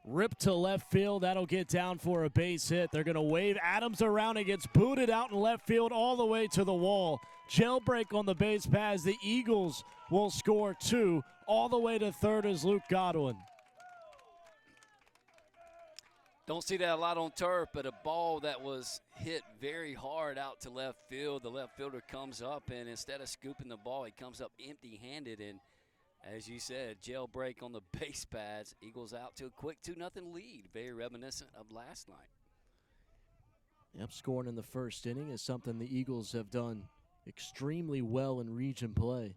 Ripped to left field. That'll get down for a base hit. They're going to wave Adams around and gets booted out in left field all the way to the wall. Jailbreak on the base paths. The Eagles will score 2. All the way to third is Luke Godwin. Don't see that a lot on turf, but a ball that was hit very hard out to left field. The left fielder comes up, and instead of scooping the ball, he comes up empty-handed. And as you said, jailbreak on the base pads. Eagles out to a quick 2-0 lead. Very reminiscent of last night. Yep, scoring in the first inning is something the Eagles have done extremely well in region play.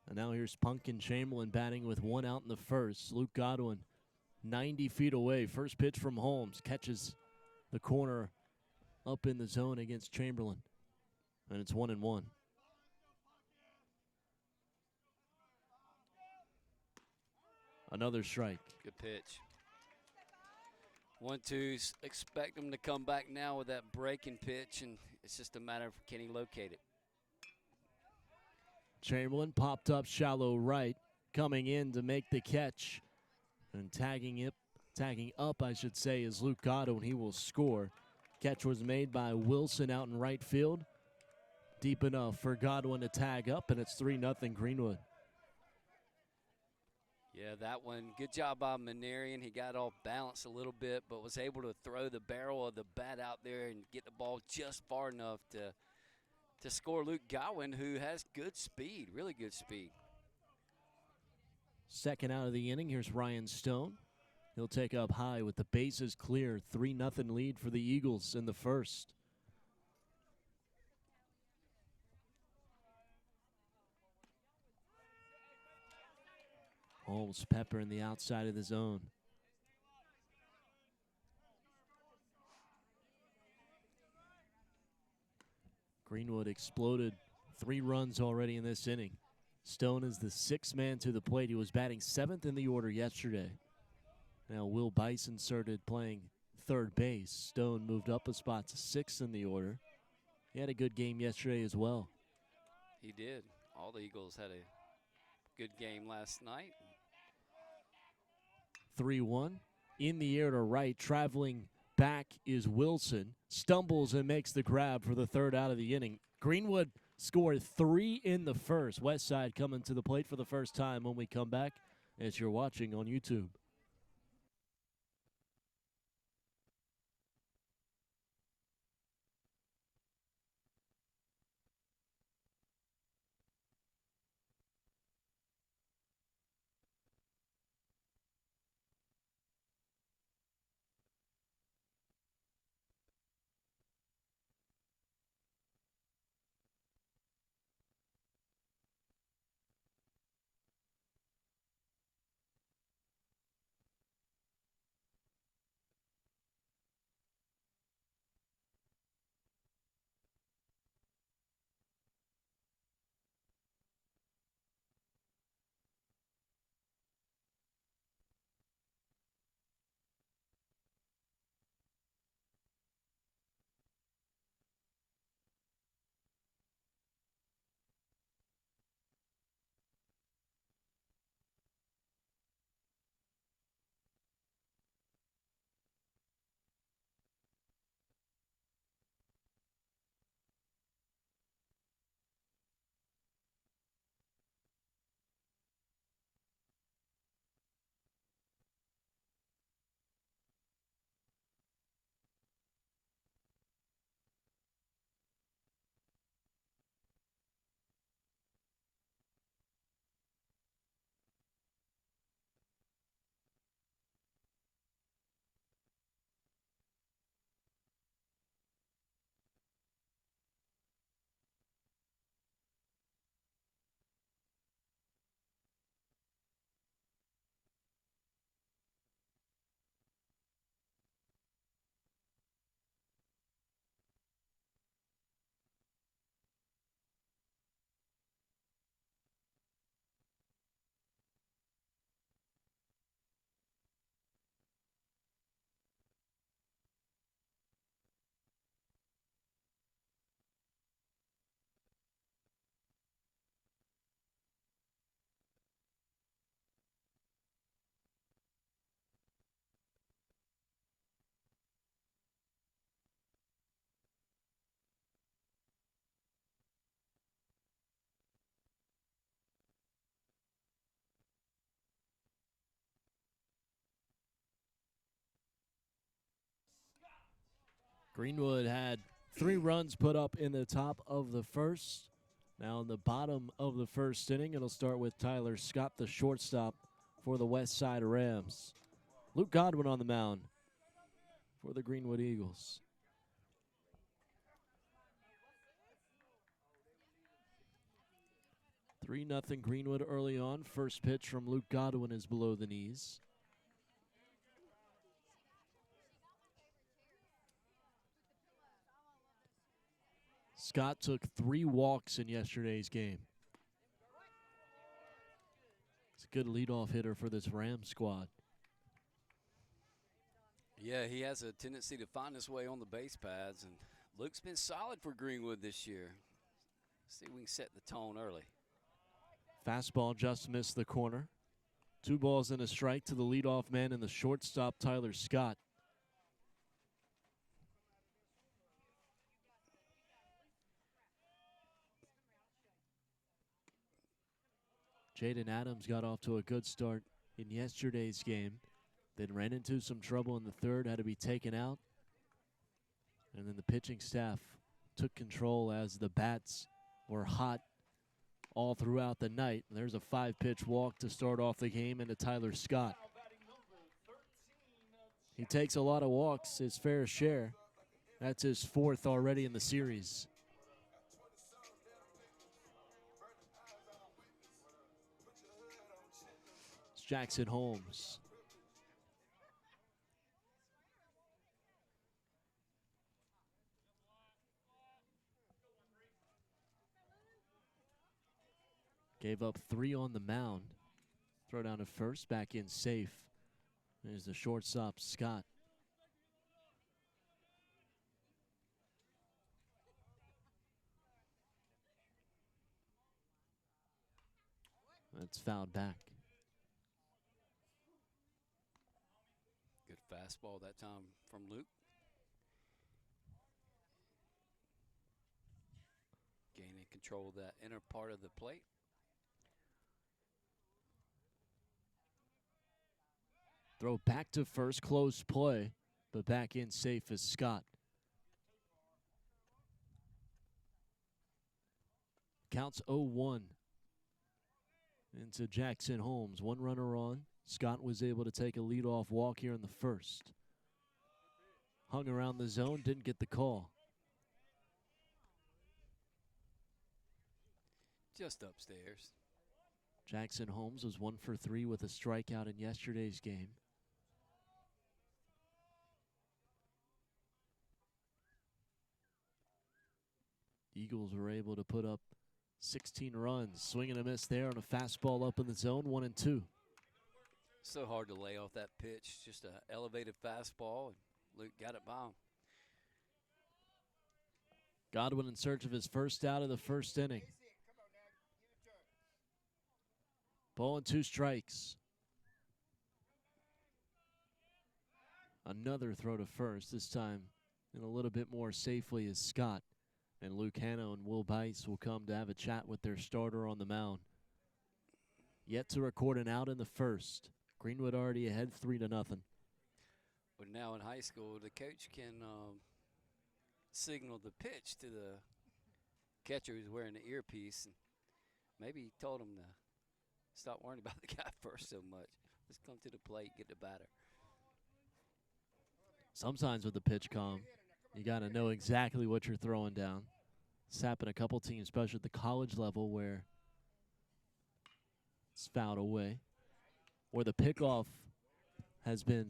And now here's Pumpkin Chamberlain batting with 1 out in the first. Luke Godwin 90 feet away. First pitch from Holmes. Catches the corner up in the zone against Chamberlain. And it's 1-1. Another strike. Good pitch. 1-2. Expect him to come back now with that breaking pitch, and it's just a matter of can he locate it. Chamberlain popped up shallow right, coming in to make the catch. And tagging up, I should say, is Luke Godwin. He will score. Catch was made by Wilson out in right field. Deep enough for Godwin to tag up, and it's 3-0 Greenwood. Yeah, that one, good job by Manarian. He got off balance a little bit, but was able to throw the barrel of the bat out there and get the ball just far enough to score Luke Godwin, who has good speed, really good speed. Second out of the inning, here's Ryan Stone. He'll take up high with the bases clear. 3-0 lead for the Eagles in the first. Holmes peppering the outside of the zone. Greenwood exploded 3 runs already in this inning. Stone is the 6th man to the plate. He was batting 7th in the order yesterday. Now Will Bison started playing third base. Stone moved up a spot to 6th in the order. He had a good game yesterday as well. He did. All the Eagles had a good game last night. 3-1. In the air to right, traveling back is Wilson. Stumbles and makes the grab for the third out of the inning. Greenwood scored 3 in the first. Westside coming to the plate for the first time when we come back, as you're watching on YouTube. Greenwood had 3 runs put up in the top of the first. Now in the bottom of the first inning, it'll start with Tyler Scott, the shortstop for the Westside Rams. Luke Godwin on the mound for the Greenwood Eagles. 3-0 Greenwood early on. First pitch from Luke Godwin is below the knees. Scott took 3 walks in yesterday's game. It's a good leadoff hitter for this Rams squad. Yeah, he has a tendency to find his way on the base paths, and Luke's been solid for Greenwood this year. See if we can set the tone early. Fastball just missed the corner. 2 balls and a strike to the leadoff man and the shortstop, Tyler Scott. Jaden Adams got off to a good start in yesterday's game, then ran into some trouble in the third, had to be taken out. And then the pitching staff took control as the bats were hot all throughout the night. There's a 5-pitch walk to start off the game into Tyler Scott. He takes a lot of walks, his fair share. That's his 4th already in the series. It's Jackson Holmes. Gave up 3 on the mound. Throw down to first, back in safe. There's the shortstop, Scott. That's fouled back. Good fastball that time from Luke. Gaining control of that inner part of the plate. Throw back to first, close play, but back in safe is Scott. Counts 0-1 into Jackson Holmes. 1 runner on. Scott was able to take a leadoff walk here in the first. Hung around the zone, didn't get the call. Just upstairs. Jackson Holmes was 1 for 3 with a strikeout in yesterday's game. Eagles were able to put up 16 runs. Swing and a miss there on a fastball up in the zone, 1-2. So hard to lay off that pitch. Just an elevated fastball, and Luke got it by him. Godwin in search of his first out of the first inning. Ball and 2 strikes. Another throw to first, this time and a little bit more safely is Scott. And Luke Hanno and Will Bice will come to have a chat with their starter on the mound. Yet to record an out in the first. Greenwood already ahead 3-0. But now in high school, the coach can signal the pitch to the catcher who's wearing the earpiece. And maybe he told him to stop worrying about the guy first so much. Just come to the plate, get the batter. Sometimes with the pitch calm, you got to know exactly what you're throwing down. It's happened a couple teams, especially at the college level, where it's fouled away. Or the pickoff has been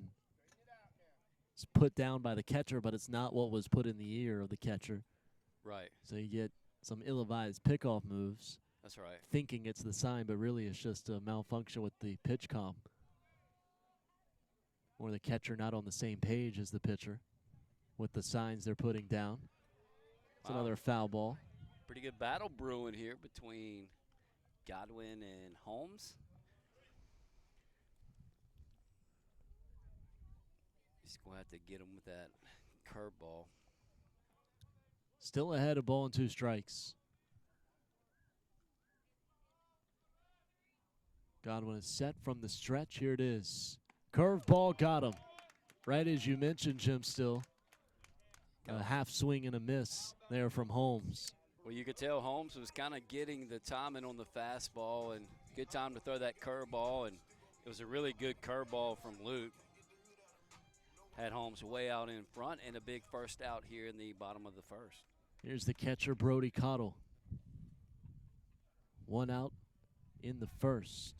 put down by the catcher, but it's not what was put in the ear of the catcher. Right. So you get some ill-advised pickoff moves. That's right. Thinking it's the sign, but really it's just a malfunction with the pitch comp. Or the catcher not on the same page as the pitcher with the signs they're putting down. It's another foul ball. Pretty good battle brewing here between Godwin and Holmes. He's going to have to get him with that curveball. Still ahead of ball and 2 strikes. Godwin is set from the stretch. Here it is. Curveball got him. Right as you mentioned, Jim Still. A half swing and a miss there from Holmes. Well, you could tell Holmes was kind of getting the timing on the fastball, and good time to throw that curveball, and it was a really good curveball from Luke. Had Holmes way out in front and a big first out here in the bottom of the first. Here's the catcher, Brody Cottle. 1 out in the first.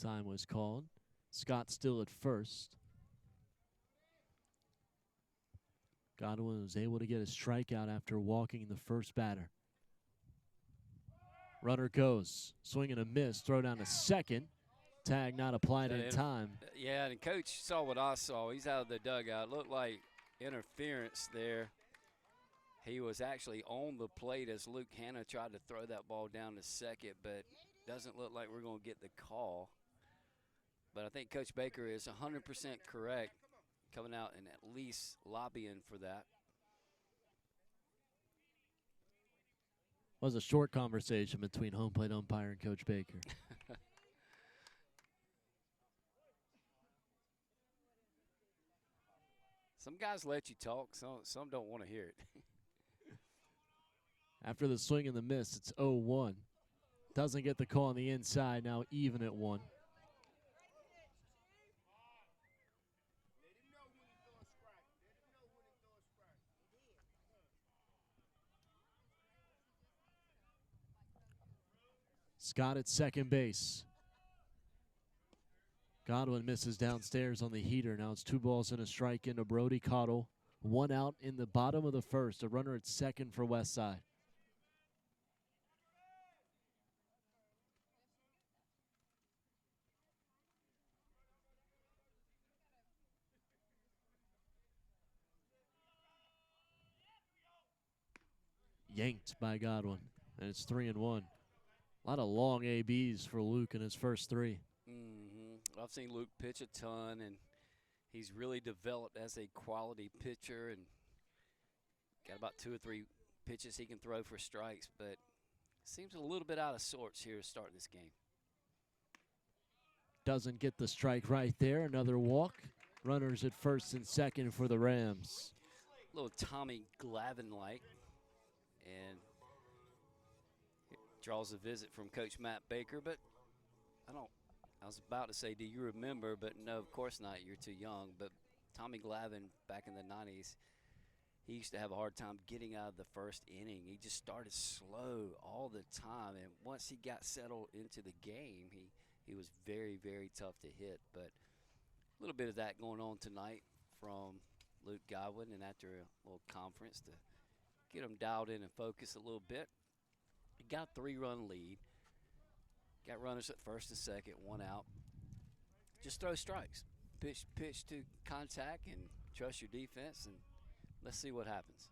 Time was called. Scott still at first. Godwin was able to get a strikeout after walking the first batter. Runner goes. Swing and a miss. Throw down to second. Tag not applied in time. Yeah, and Coach saw what I saw. He's out of the dugout. Looked like interference there. He was actually on the plate as Luke Hanna tried to throw that ball down to second, but doesn't look like we're going to get the call. But I think Coach Baker is 100% correct, coming out and at least lobbying for that. Was a short conversation between home plate umpire and Coach Baker. Some guys let you talk, some don't want to hear it. After the swing and the miss, it's 0-1. Doesn't get the call on the inside, now even at 1. Scott at second base. Godwin misses downstairs on the heater. Now it's 2 balls and a strike into Brody Cottle. 1 out in the bottom of the first. A runner at second for Westside. Yanked by Godwin, and it's 3-1. A lot of long ABs for Luke in his first 3. I've seen Luke pitch a ton, and he's really developed as a quality pitcher and got about 2 or 3 pitches he can throw for strikes, but seems a little bit out of sorts here to start this game. Doesn't get the strike right there. Another walk. Runners at first and second for the Rams. A little Tommy Glavine-like, and draws a visit from Coach Matt Baker, but I was about to say, do you remember? But no, of course not. You're too young. But Tommy Glavine, back in the 90s, he used to have a hard time getting out of the first inning. He just started slow all the time. And once he got settled into the game, he was very, very tough to hit. But a little bit of that going on tonight from Luke Godwin, and after a little conference to get him dialed in and focused a little bit. He got a 3-run lead. Got runners at first and second, 1 out. Just throw strikes. Pitch to contact and trust your defense, and let's see what happens.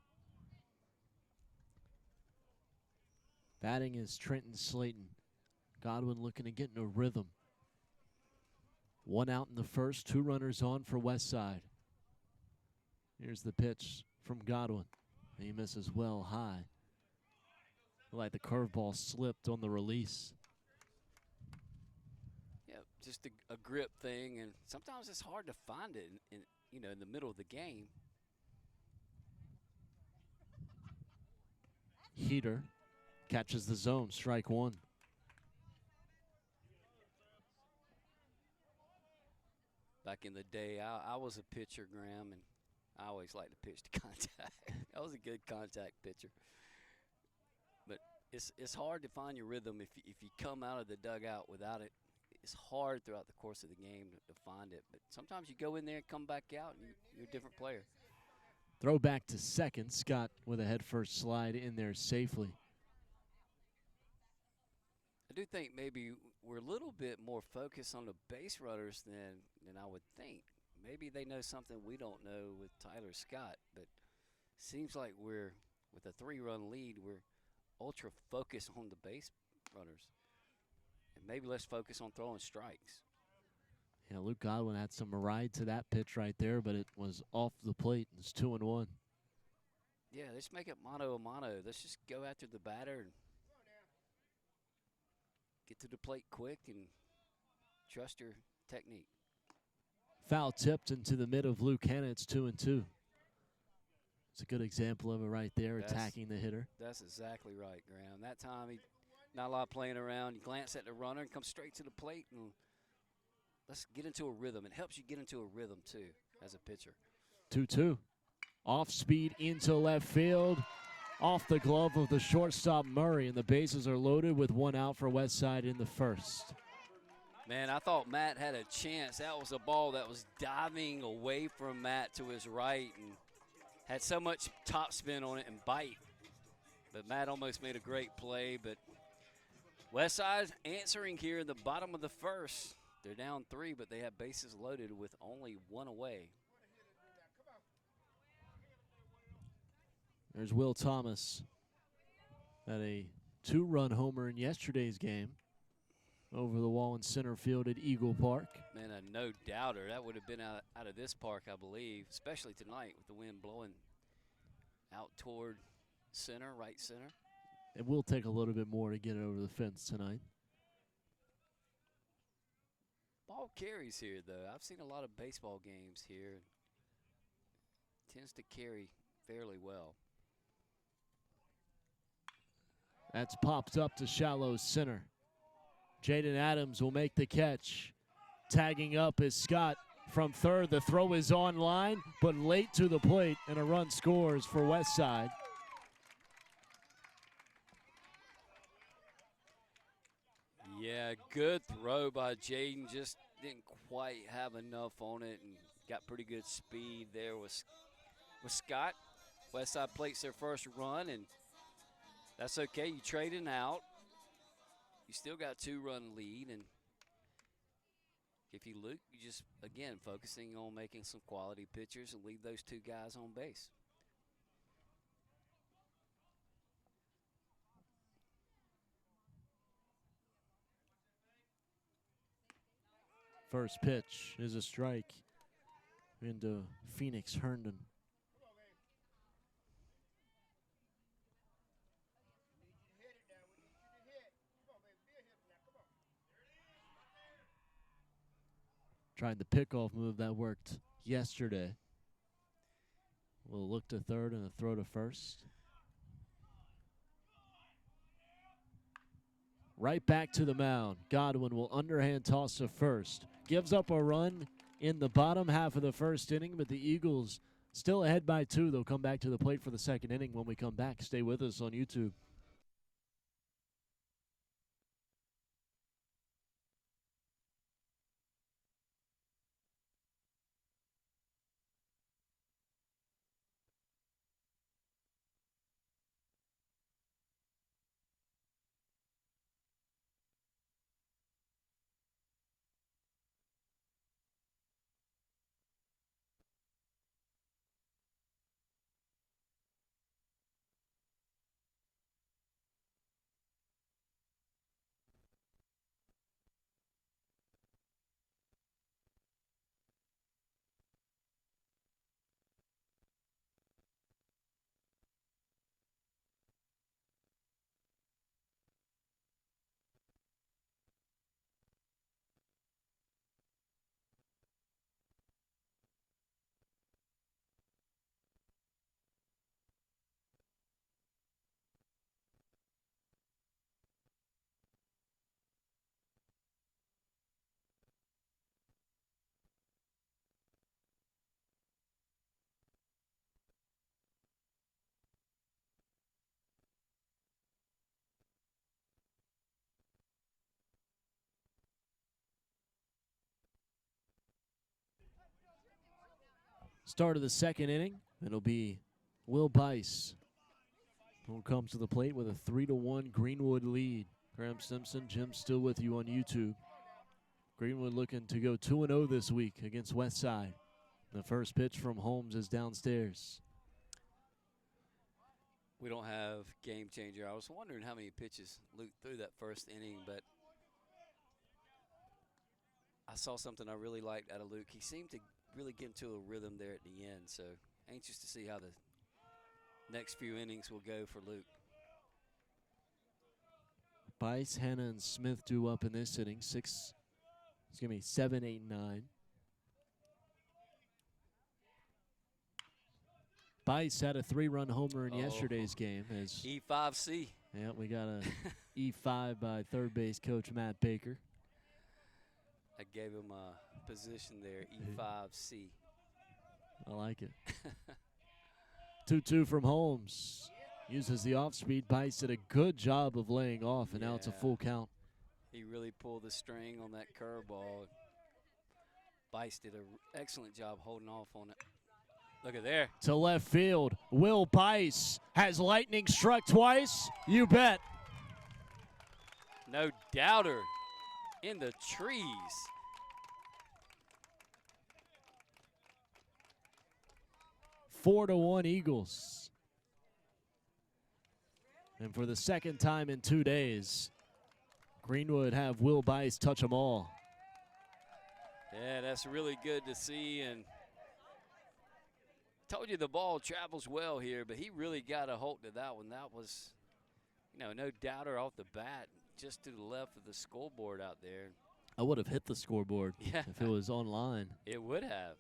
Batting is Trenton Slayton. Godwin looking to get in a rhythm. 1 out in the first, 2 runners on for Westside. Here's the pitch from Godwin. He misses well high. Like the curveball slipped on the release. Just a grip thing, and sometimes it's hard to find it in the middle of the game. Heater catches the zone, strike 1. Back in the day, I was a pitcher, Graham, and I always liked to pitch to contact. I was a good contact pitcher. But it's hard to find your rhythm if you come out of the dugout without it. It's hard throughout the course of the game to find it. But sometimes you go in there and come back out, and you're a different player. Throw back to second. Scott with a head-first slide in there safely. I do think maybe we're a little bit more focused on the base runners than I would think. Maybe they know something we don't know with Tyler Scott, but seems like we're, with a 3-run lead, we're ultra focused on the base runners. And maybe let's focus on throwing strikes. Yeah, Luke Godwin had some ride to that pitch right there, but it was off the plate. It's 2-1. Yeah, let's make it mano a mano. Let's just go after the batter and get to the plate quick and trust your technique. Foul tipped into the mid of Luke Hanna. It's 2-2. It's a good example of it right there, attacking the hitter. That's exactly right, Graham. That time, he not a lot of playing around. You glance at the runner and come straight to the plate, and let's get into a rhythm. It helps you get into a rhythm, too, as a pitcher. 2-2. Off speed into left field. Off the glove of the shortstop Murray, and the bases are loaded with one out for Westside in the first. Man, I thought Matt had a chance. That was a ball that was diving away from Matt to his right and had so much topspin on it and bite. But Matt almost made a great play. But Westside answering here in the bottom of the first. They're down 3, but they have bases loaded with only one away. There's Will Thomas. Had a 2-run homer in yesterday's game over the wall in center field at Eagle Park. Man, a no-doubter. That would have been out of this park, I believe, especially tonight with the wind blowing out toward center, right center. It will take a little bit more to get it over the fence tonight. Ball carries here, though. I've seen a lot of baseball games here. Tends to carry fairly well. That's popped up to shallow center. Jaden Adams will make the catch. Tagging up is Scott from third. The throw is on line, but late to the plate, and a run scores for Westside. Yeah, good throw by Jaden. Just didn't quite have enough on it and got pretty good speed there with Scott. Westside plates their first run, and that's okay. You traded out. You still got 2-run lead, and if you look, you just, again, focusing on making some quality pitchers and leave those 2 guys on base. First pitch is a strike into Phoenix Herndon. Tried the pickoff move that worked yesterday. We'll look to third and a throw to first. Right back to the mound. Godwin will underhand toss to first. Gives up a run in the bottom half of the first inning, but the Eagles still ahead by 2. They'll come back to the plate for the second inning when we come back. Stay with us on YouTube. Start of the second inning. It'll be Will Bice who comes to the plate with a 3-1 Greenwood lead. Graham Simpson, Jim still with you on YouTube. Greenwood looking to go 2-0 this week against Westside. The first pitch from Holmes is downstairs. We don't have game changer. I was wondering how many pitches Luke threw that first inning, but I saw something I really liked out of Luke. He seemed to really get into a rhythm there at the end, so anxious to see how the next few innings will go for Luke. Bice, Hanna, and Smith drew up in this inning. 7, 8, 9. Bice had a 3-run homer in yesterday's game. As E5C. Yeah, we got a E5 by third base coach Matt Baker. I gave him a position there, E5C. I like it. 2-2 from Holmes. Uses the off-speed. Bice did a good job of laying off, and now it's a full count. He really pulled the string on that curveball. Bice did an excellent job holding off on it. Look at there. To left field. Will Bice has lightning struck twice? You bet. No doubter in the trees. Four to 1 Eagles. And for the second time in 2 days, Greenwood have Will Bice touch them all. Yeah, that's really good to see. And told you the ball travels well here, but he really got a hold of that one. That was, no doubter off the bat, just to the left of the scoreboard out there. I would have hit the scoreboard if it was online. It would have.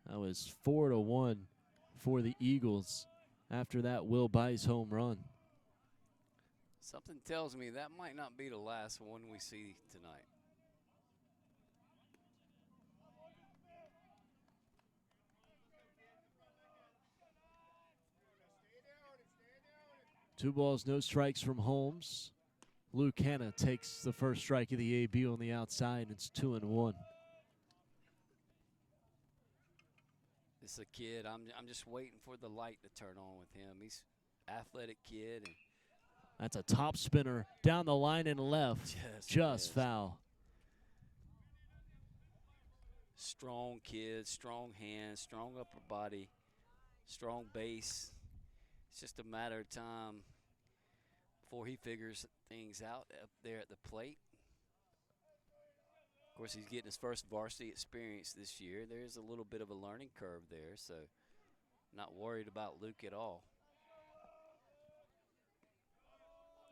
That was 4 to 1 for the Eagles after that Will Bice home run. Something tells me that might not be the last one we see tonight. Two balls, no strikes from Holmes. Luke Hanna takes the first strike of the AB on the outside. It's 2-1. This is a kid. I'm just waiting for the light to turn on with him. He's an athletic kid. And that's a top spinner down the line and left. Just foul. Strong kid, strong hands, strong upper body, strong base. It's just a matter of time before he figures things out up there at the plate. Of course, he's getting his first varsity experience this year. There's a little bit of a learning curve there, so not worried about Luke at all.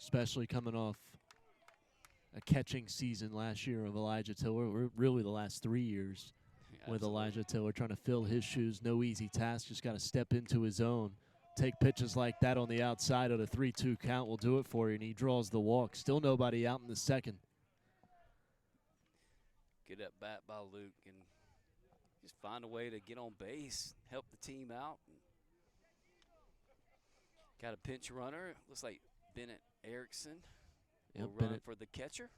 Especially coming off a catching season last year of Elijah Tiller, really the last 3 years with Elijah Tiller, trying to fill his shoes. No easy task, just got to step into his own. Take pitches like that on the outside of a 3-2 count will do it for you, and he draws the walk. Still nobody out in the second. Good at bat by Luke and just find a way to get on base, help the team out. Got a pinch runner. Looks like Bennett Erickson will run for the catcher.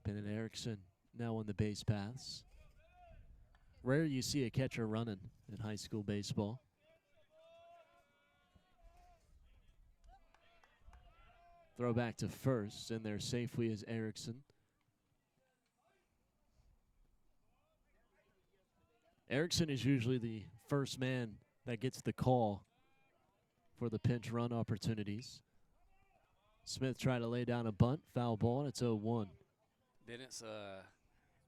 Bennett Erickson now on the base paths. Rare you see a catcher running in high school baseball. Throw back to first, and there safely is Erickson. Erickson is usually the first man that gets the call for the pinch run opportunities. Smith tried to lay down a bunt, foul ball, and it's 0-1. Bennett's an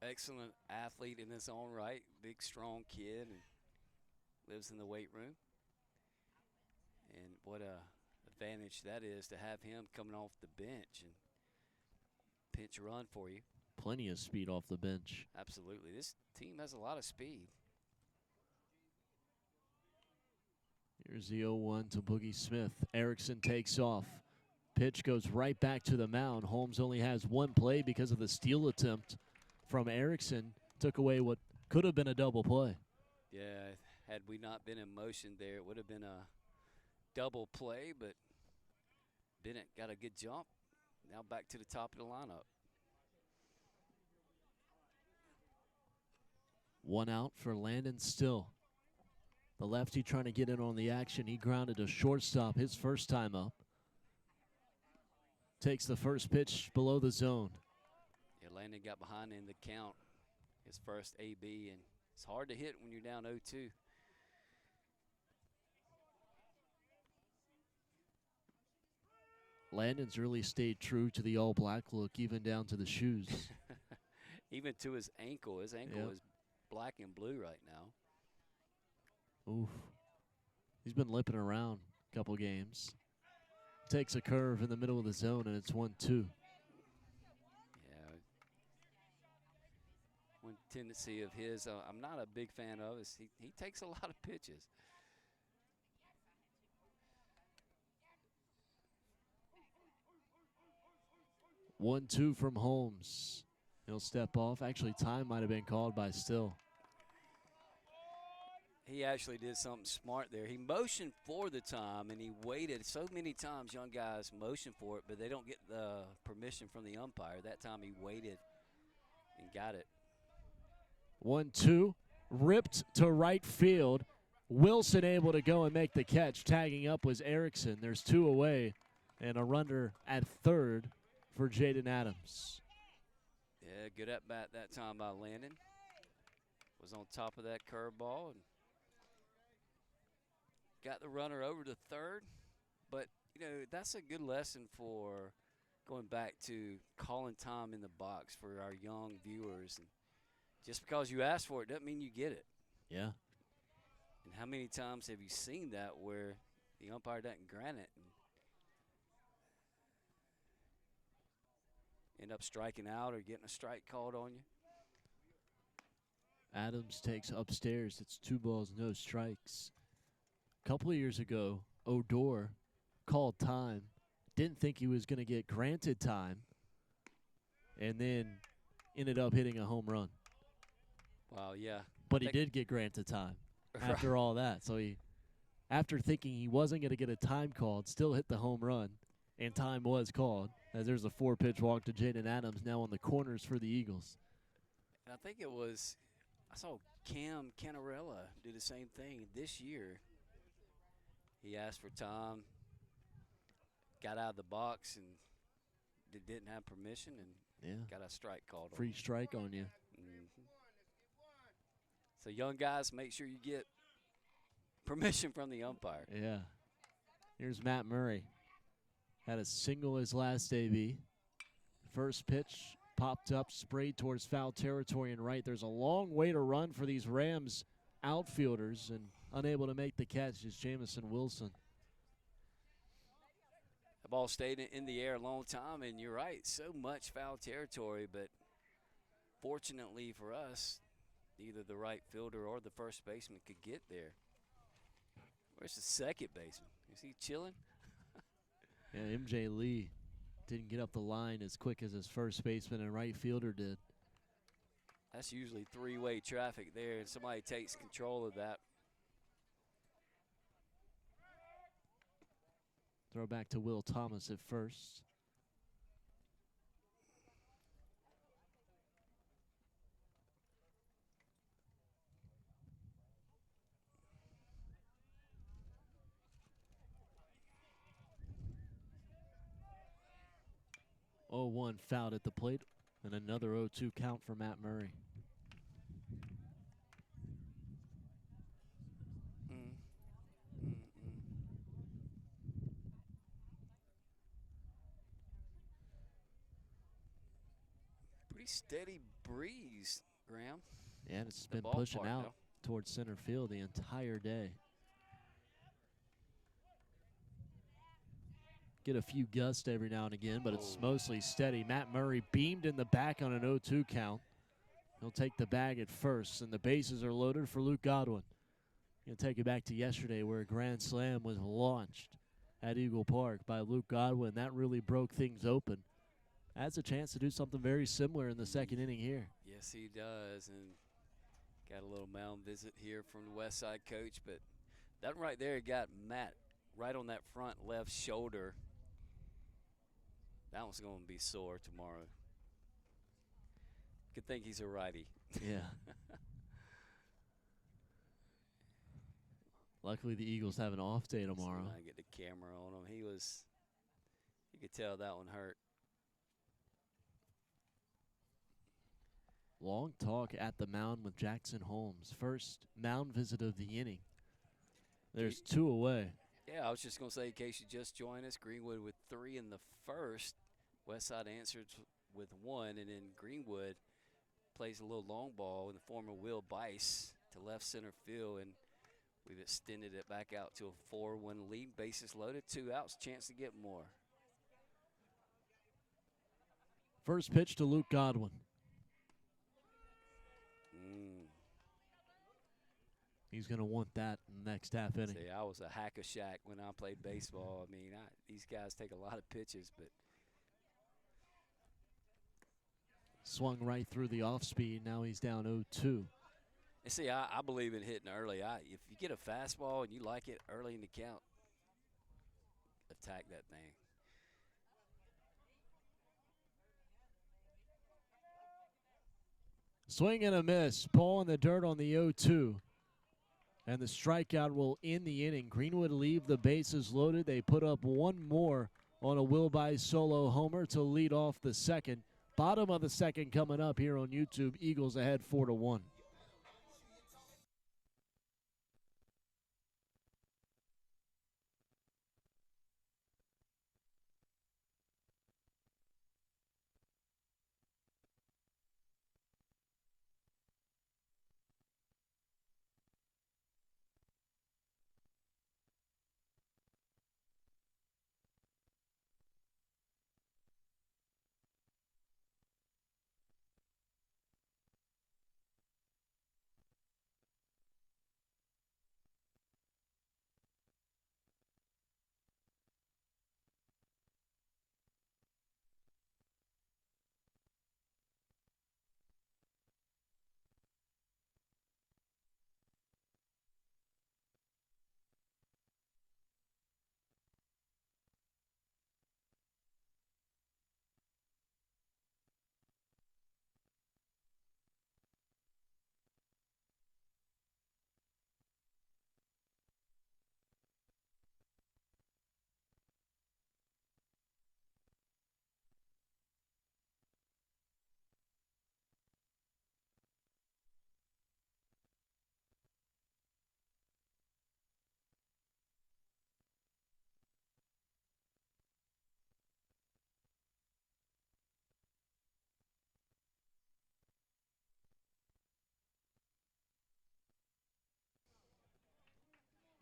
excellent athlete in his own right, big, strong kid, and lives in the weight room. And what a advantage that is to have him coming off the bench and pinch run for you. Plenty of speed off the bench. Absolutely. This team has a lot of speed. Here's the 0-1 to Boogie Smith. Erickson takes off. Pitch goes right back to the mound. Holmes only has one play because of the steal attempt from Erickson. Took away what could have been a double play. Yeah, had we not been in motion there, it would have been a double play, but Bennett got a good jump. Now back to the top of the lineup. One out for Landon Still. The lefty trying to get in on the action. He grounded a shortstop his first time up. Takes the first pitch below the zone. Yeah, Landon got behind in the count, his first AB, and it's hard to hit when you're down 0-2. Landon's really stayed true to the all-black look, even down to the shoes. Even to his ankle. His ankle is black and blue right now. Oof. He's been limping around a couple games. Takes a curve in the middle of the zone, and it's 1-2. Yeah. One tendency of his I'm not a big fan of is he takes a lot of pitches. One, two from Holmes. He'll step off. Actually, time might have been called by Still. He actually did something smart there. He motioned for the time, and he waited. So many times young guys motion for it, but they don't get the permission from the umpire. That time he waited and got it. 1-2. Ripped to right field. Wilson able to go and make the catch. Tagging up was Erickson. There's two away, and a runner at third for Jaden Adams. Yeah, good at bat that time by Landon. Was on top of that curveball and got the runner over to third. But, you know, that's a good lesson for going back to calling time in the box for our young viewers. And just because you ask for it doesn't mean you get it. Yeah. And how many times have you seen that where the umpire doesn't grant it and end up striking out or getting a strike called on you? Adams takes upstairs. It's 2 balls, no strikes. A couple of years ago, Odor called time, didn't think he was going to get granted time, and then ended up hitting a home run. Wow, yeah. But he did get granted time after all that. So he, after thinking he wasn't going to get a time called, still hit the home run, and time was called. As there's a 4-pitch walk to Jaden Adams now on the corners for the Eagles. And I think it was, I saw Cam Canarella do the same thing this year. He asked for time, got out of the box, and didn't have permission, and got a strike called on him. Free strike on you. So young guys, make sure you get permission from the umpire. Yeah. Here's Matt Murray. Had a single his last AB. First pitch popped up, sprayed towards foul territory and right. There's a long way to run for these Rams outfielders, and unable to make the catch is Jamison Wilson. The ball stayed in the air a long time, and you're right, so much foul territory, but fortunately for us, neither the right fielder or the first baseman could get there. Where's the second baseman? Is he chilling? Yeah, MJ Lee didn't get up the line as quick as his first baseman and right fielder did. That's usually three-way traffic there, and somebody takes control of that. Throw back to Will Thomas at first. Oh, 1 fouled at the plate, and another 0-2 count for Matt Murray. Pretty steady breeze, Graham. Yeah, and it's been pushing out towards center field the entire day. Get a few gusts every now and again, but it's mostly steady. Matt Murray beamed in the back on an 0-2 count. He'll take the bag at first, and the bases are loaded for Luke Godwin. Going to take it back to yesterday where a grand slam was launched at Eagle Park by Luke Godwin. That really broke things open. Has a chance to do something very similar in the second inning here. Yes, he does, and got a little mound visit here from the Westside coach, but that right there got Matt right on that front left shoulder. That one's going to be sore tomorrow. Good thing he's a righty. Yeah. Luckily, the Eagles have an off day tomorrow. I get the camera on him. You could tell that one hurt. Long talk at the mound with Jackson Holmes. First mound visit of the inning. There's 2 away. Yeah, I was just going to say, in case you just joined us, Greenwood with 3 in the first. Westside answered with 1, and then Greenwood plays a little long ball in the form of Will Bice to left center field. And We've extended it back out to a 4-1 lead. Bases loaded, 2 outs, chance to get more. First pitch to Luke Godwin. He's going to want that in the next half inning. See, I was a hack-a-shack when I played baseball. I mean, these guys take a lot of pitches, but swung right through the off speed. Now he's down 0-2. And see, I believe in hitting early. If you get a fastball and you like it early in the count, attack that thing. Swing and a miss. Ball in the dirt on the 0-2. And the strikeout will end the inning. Greenwood leave the bases loaded. They put up one more on a Wilby solo homer to lead off the second. Bottom of the second coming up here on YouTube. Eagles ahead 4-1.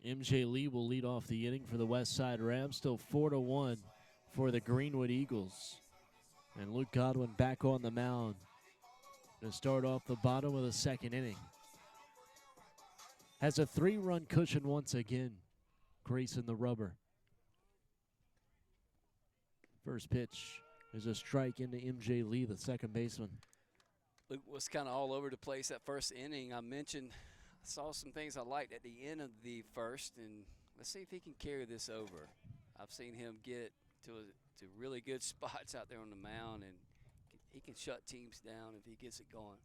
MJ Lee will lead off the inning for the Westside Rams. Still 4-1 for the Greenwood Eagles. And Luke Godwin back on the mound to start off the bottom of the second inning. Has a 3-run cushion once again, gracing the rubber. First pitch is a strike into MJ Lee, the second baseman. Luke was kind of all over the place that first inning. I mentioned I saw some things I liked at the end of the first, and let's see if he can carry this over. I've seen him get to really good spots out there on the mound, and he can shut teams down if he gets it going.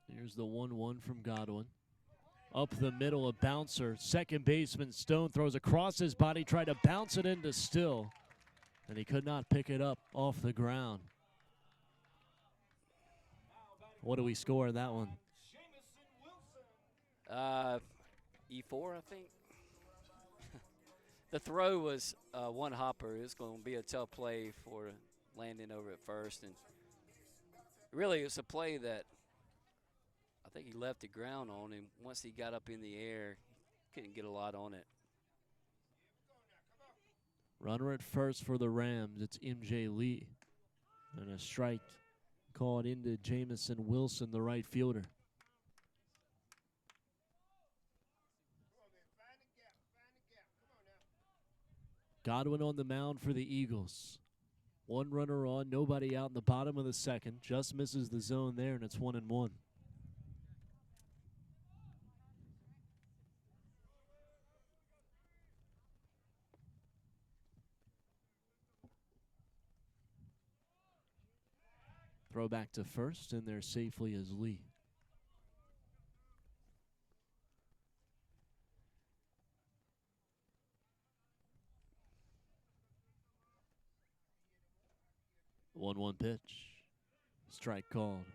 Here's the 1-1 from Godwin. Up the middle, a bouncer. Second baseman Stone throws across his body, tried to bounce it into Still, and he could not pick it up off the ground. What do we score in that one? E4, I think. The throw was one hopper. It's going to be a tough play for Landon over at first. And really, it's a play that I think he left the ground on, and once he got up in the air, he couldn't get a lot on it. Runner at first for the Rams. It's MJ Lee. And a strike called into Jamison Wilson, the right fielder. Godwin on the mound for the Eagles. One runner on, nobody out in the bottom of the second. Just misses the zone there, and it's 1-1. Throw back to first, and there safely is Lee. The 1-1 pitch. Strike called.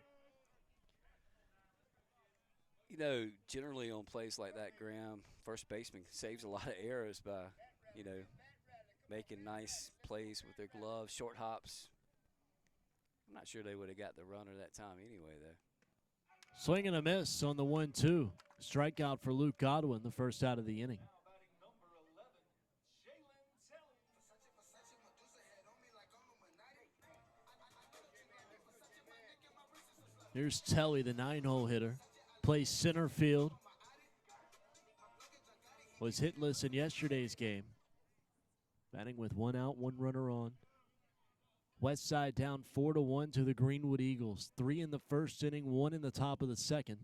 You know, generally on plays like that, Graham, first baseman saves a lot of errors by, making nice plays with their gloves, short hops. I'm not sure they would have got the runner that time anyway, though. Swing and a miss on the 1-2. Strikeout for Luke Godwin, the first out of the inning. Here's Telly, the 9-hole hitter. Plays center field. Was hitless in yesterday's game. Batting with 1 out, 1 runner on. Westside down 4-1 to the Greenwood Eagles. 3 in the first inning, 1 in the top of the second.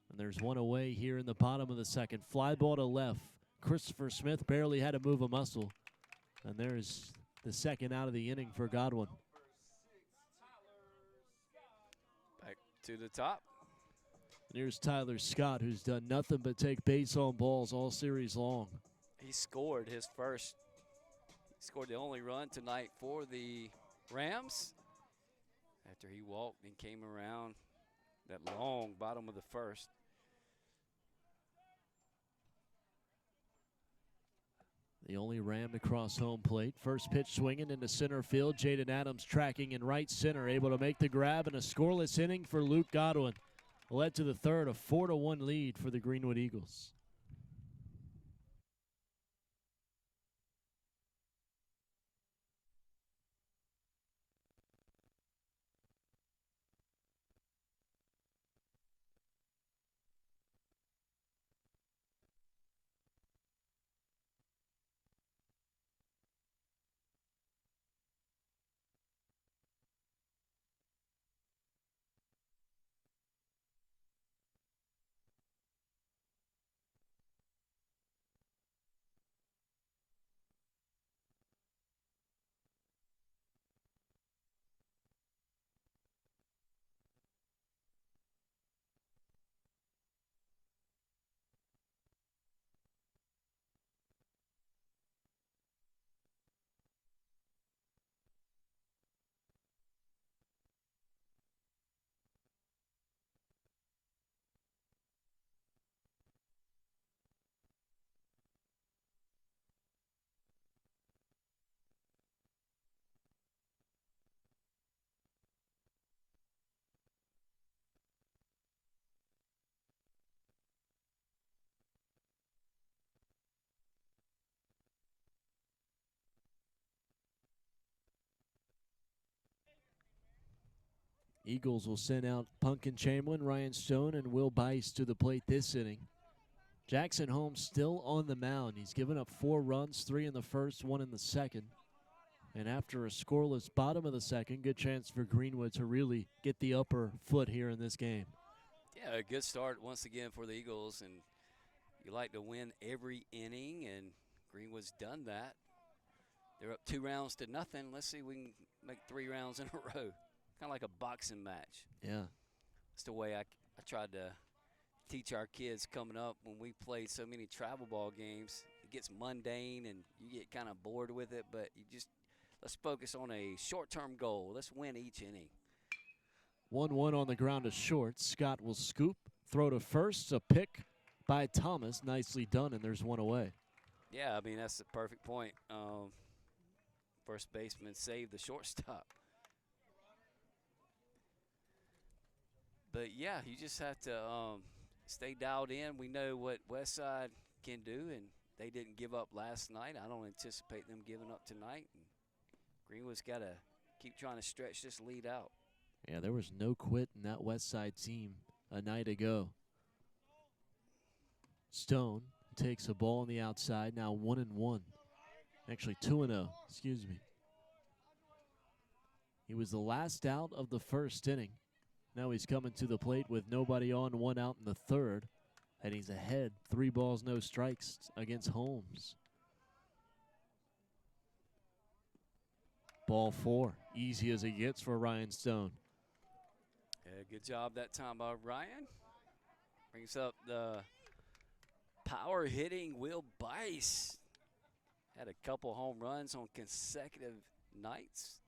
And there's 1 away here in the bottom of the second. Fly ball to left. Christopher Smith barely had to move a muscle. And there's the second out of the inning for Godwin. Back to the top. And here's Tyler Scott, who's done nothing but take base on balls all series long. He scored his first. He scored the only run tonight for the Rams after he walked and came around that long bottom of the first. The only Ram to cross home plate. First pitch swinging into center field. Jaden Adams tracking in right center, able to make the grab, and a scoreless inning for Luke Godwin. Led to the third, a 4-1 lead for the Greenwood Eagles. Eagles will send out Punkin Chamberlain, Ryan Stone, and Will Bice to the plate this inning. Jackson Holmes still on the mound. He's given up 4 runs, 3 in the first, 1 in the second. And after a scoreless bottom of the second, good chance for Greenwood to really get the upper foot here in this game. Yeah, a good start once again for the Eagles, and you like to win every inning, and Greenwood's done that. They're up 2 rounds to nothing. Let's see if we can make 3 rounds in a row. Kind of like a boxing match. Yeah. That's the way I tried to teach our kids coming up when we played so many travel ball games. It gets mundane and you get kind of bored with it, but let's focus on a short-term goal. Let's win each inning. 1-1 on the ground to short. Scott will scoop, throw to first, a pick by Thomas. Nicely done, and there's 1 away. Yeah, I mean, that's the perfect point. First baseman saved the shortstop. But, yeah, you just have to stay dialed in. We know what Westside can do, and they didn't give up last night. I don't anticipate them giving up tonight. And Greenwood's got to keep trying to stretch this lead out. Yeah, there was no quit in that Westside team a night ago. Stone takes a ball on the outside, now 1-1. Actually 2-0, excuse me. He was the last out of the first inning. Now he's coming to the plate with nobody on, 1 out in the third. And he's ahead, 3 balls, no strikes against Holmes. Ball 4, easy as it gets for Ryan Stone. Yeah, good job that time by Ryan. Brings up the power hitting Will Bice. Had a couple home runs on consecutive nights.